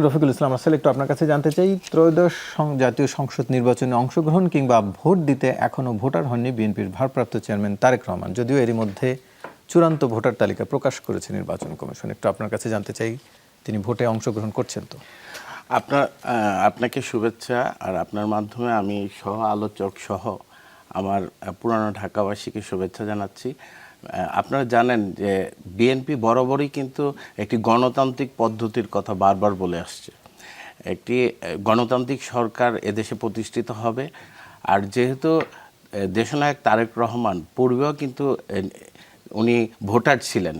রফিকুল ইসলাম আসলে একটু আপনার কাছে জানতে চাই, ত্রয়োদশ জাতীয় সংসদ নির্বাচনে অংশগ্রহণ কিংবা ভোট দিতে এখনো ভোটার হননি বিএনপির ভারপ্রাপ্ত চেয়ারম্যান তারেক রহমান, যদিও এরই মধ্যে চূড়ান্ত ভোটার তালিকা প্রকাশ করেছে নির্বাচন কমিশন। একটু আপনার কাছে জানতে চাই, তিনি ভোটে অংশগ্রহণ করছেন তো? আপনাকে শুভেচ্ছা। আর আপনার মাধ্যমে আমি সহ আলোচক সহ আমার পুরানো ঢাকাবাসীকে শুভেচ্ছা জানাচ্ছি। আপনারা জানেন যে বিএনপি বরাবরই কিন্তু একটি গণতান্ত্রিক পদ্ধতির কথা বারবার বলে আসছে। একটি গণতান্ত্রিক সরকার এদেশে প্রতিষ্ঠিত হবে। আর যেহেতু দেশনায়ক তারেক রহমান পূর্বেও কিন্তু উনি ভোটার ছিলেন,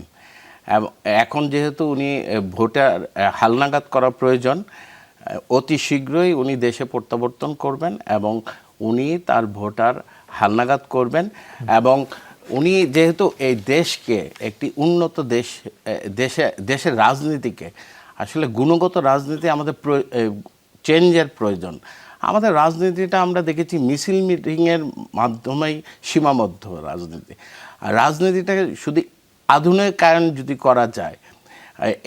এখন যেহেতু উনি ভোটার হালনাগাদ করা প্রয়োজন, অতি শীঘ্রই উনি দেশে প্রত্যাবর্তন করবেন এবং উনি তার ভোটার হালনাগাদ করবেন। এবং উনি যেহেতু এই দেশকে একটি উন্নত দেশের রাজনীতিকে আসলে গুণগত রাজনীতি আমাদের চেঞ্জের প্রয়োজন। আমাদের রাজনীতিটা আমরা দেখেছি মিছিল মিটিংয়ের মাধ্যমেই সীমাবদ্ধ রাজনীতি। আর রাজনীতিটাকে শুধু আধুনিকায়ন যদি করা যায়,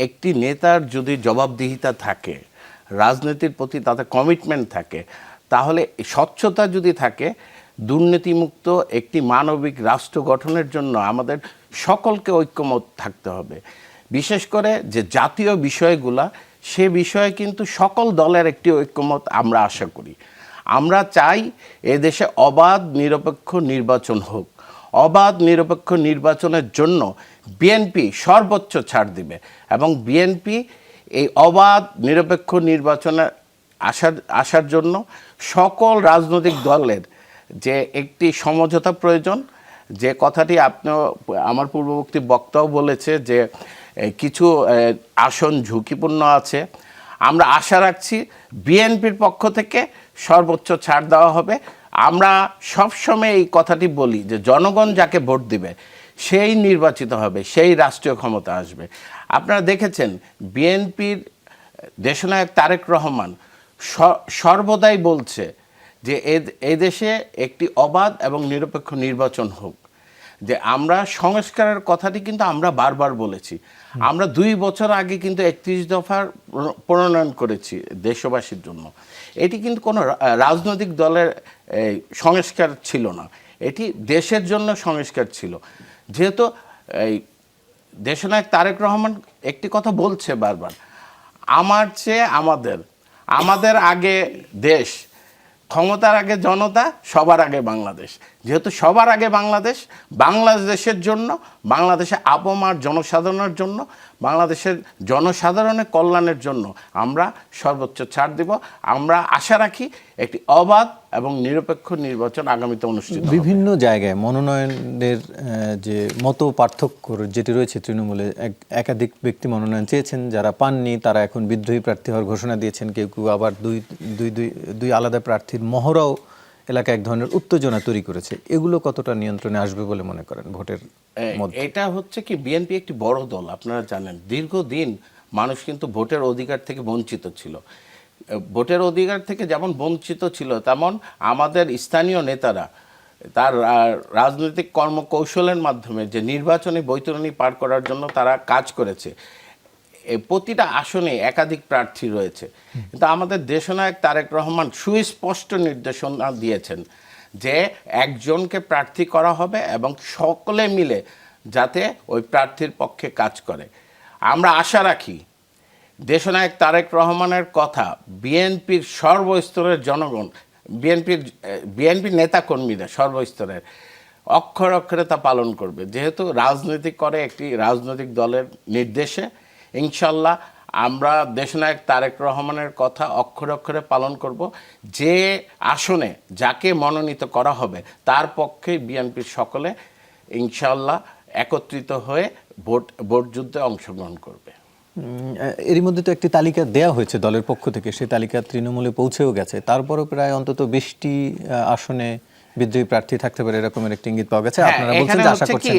একটি নেতার যদি জবাবদিহিতা থাকে, রাজনীতির প্রতি তাতে কমিটমেন্ট থাকে, তাহলে স্বচ্ছতা যদি থাকে, দুর্নীতিমুক্ত একটি মানবিক রাষ্ট্র গঠনের জন্য আমাদের সকলকে ঐক্যমত থাকতে হবে। বিশেষ করে যে জাতীয় বিষয়গুলা, সে বিষয়ে কিন্তু সকল দলের একটি ঐক্যমত আমরা আশা করি। আমরা চাই এদেশে অবাধ নিরপেক্ষ নির্বাচন হোক। অবাধ নিরপেক্ষ নির্বাচনের জন্য বিএনপি সর্বোচ্চ ছাড় দিবে এবং বিএনপি এই অবাধ নিরপেক্ষ নির্বাচনে আসার জন্য সকল রাজনৈতিক দলের যে একটি সমঝোতা প্রয়োজন, যে কথাটি আপনি আমার পূর্ববর্তী বক্তাও বলেছে যে কিছু আসন ঝুঁকিপূর্ণ আছে। আমরা আশা রাখছি বিএনপির পক্ষ থেকে সর্বোচ্চ ছাড় দেওয়া হবে। আমরা সবসময় এই কথাটি বলি যে জনগণ যাকে ভোট দিবে সেই নির্বাচিত হবে, সেই রাষ্ট্রীয় ক্ষমতা আসবে। আপনারা দেখেছেন বিএনপির দেশনায়ক তারেক রহমান সর্বদাই বলছে যে এই দেশে একটি অবাধ এবং নিরপেক্ষ নির্বাচন হোক। যে আমরা সংস্কারের কথাটি কিন্তু আমরা বারবার বলেছি। আমরা 2 বছর আগে কিন্তু 31 দফার প্রণয়ন করেছি দেশবাসীর জন্য। এটি কিন্তু কোনো রাজনৈতিক দলের সংস্কার ছিল না, এটি দেশের জন্য সংস্কার ছিল। যেহেতু এই দেশনায়ক তারেক রহমান একটি কথা বলছে বারবার, আমার চেয়ে আমাদের আগে দেশ, ক্ষমতার আগে জনতা, সবার আগে বাংলাদেশ। যেহেতু সবার আগে বাংলাদেশের জন্য, বাংলাদেশের আপামর জনসাধারণের জন্য, বাংলাদেশের জনসাধারণের কল্যাণের জন্য আমরা সর্বোচ্চ ছাড় দিব। আমরা আশা রাখি একটি অবাধ এবং নিরপেক্ষ নির্বাচন আগামীতে অনুষ্ঠিত হবে। বিভিন্ন জায়গায় মনোনয়নের যে মত পার্থক্য যেটি রয়েছে, তৃণমূলে একাধিক ব্যক্তি মনোনয়ন চেয়েছেন, যারা পাননি তারা এখন বিদ্রোহী প্রার্থী হওয়ার ঘোষণা দিয়েছেন। কেউ কেউ আবার দুই আলাদা প্রার্থীর মহড়াও এলাকায় এক ধরনের উত্তেজনা তৈরি করেছে। এগুলো কতটা নিয়ন্ত্রণে আসবে বলে মনে করেন ভোটের মধ্যে? এটা হচ্ছে কি, বিএনপি একটি বড় দল, আপনারা জানেন। দীর্ঘদিন মানুষ কিন্তু ভোটের অধিকার থেকে বঞ্চিত ছিল। ভোটের অধিকার থেকে যেমন বঞ্চিত ছিল, তেমন আমাদের স্থানীয় নেতারা তার রাজনৈতিক কর্মকৌশলের মাধ্যমে যে নির্বাচনী বৈতরণী পার করার জন্য তারা কাজ করেছে। প্রতিটা আসনে একাধিক প্রার্থী রয়েছে, কিন্তু আমাদের দেশনায়ক তারেক রহমান সুস্পষ্ট নির্দেশনা দিয়েছেন যে একজনকে প্রার্থী করা হবে এবং সকলে মিলে যাতে ওই প্রার্থীর পক্ষে কাজ করে। আমরা আশা রাখি দেশনায়ক তারেক রহমানের কথা বিএনপির সর্বস্তরের জনগণ, বিএনপির নেতাকর্মীরা সর্বস্তরের অক্ষরে অক্ষরে তা পালন করবে। যেহেতু রাজনীতি করে একটি রাজনৈতিক দলের নির্দেশে, ইনশাল্লাহ আমরা দেশনায়ক তারেক রহমানের কথা অক্ষরে অক্ষরে পালন করব। যে আসনে যাকে মনোনীত করা হবে তার পক্ষে বিএনপির সকলে ইনশাল্লাহ একত্রিত হয়ে ভোট যুদ্ধে অংশগ্রহণ করবে। এরই মধ্যে তো একটি তালিকা দেয়া হয়েছে দলের পক্ষ থেকে, সেই তালিকা তৃণমূলে পৌঁছেও গেছে। তারপরও প্রায় অন্তত 20টি আসনে বিদ্রোহী প্রার্থী থাকতে পারে এরকমের একটি ইঙ্গিত পাওয়া গেছে। আপনারা বলছেন যে আশা করছেন,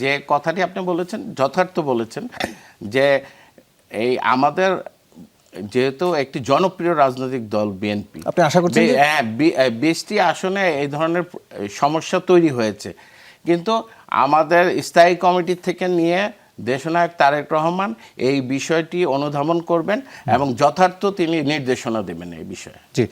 যে কথাটি আপনি বলেছেন যথার্থ বলেছেন, যে এই আমাদের যেহেতু একটি জনপ্রিয় রাজনৈতিক দল বিএনপি, আপনি আশা করছেন 20টি আসনে এই ধরনের সমস্যা তৈরি হয়েছে, কিন্তু আমাদের স্থায়ী কমিটি থেকে নিয়ে দেশনায়ক তারেক রহমান এই বিষয়টি অনুধাবন করবেন এবং যথার্থ তিনি নির্দেশনা দেবেন এই বিষয়ে। জি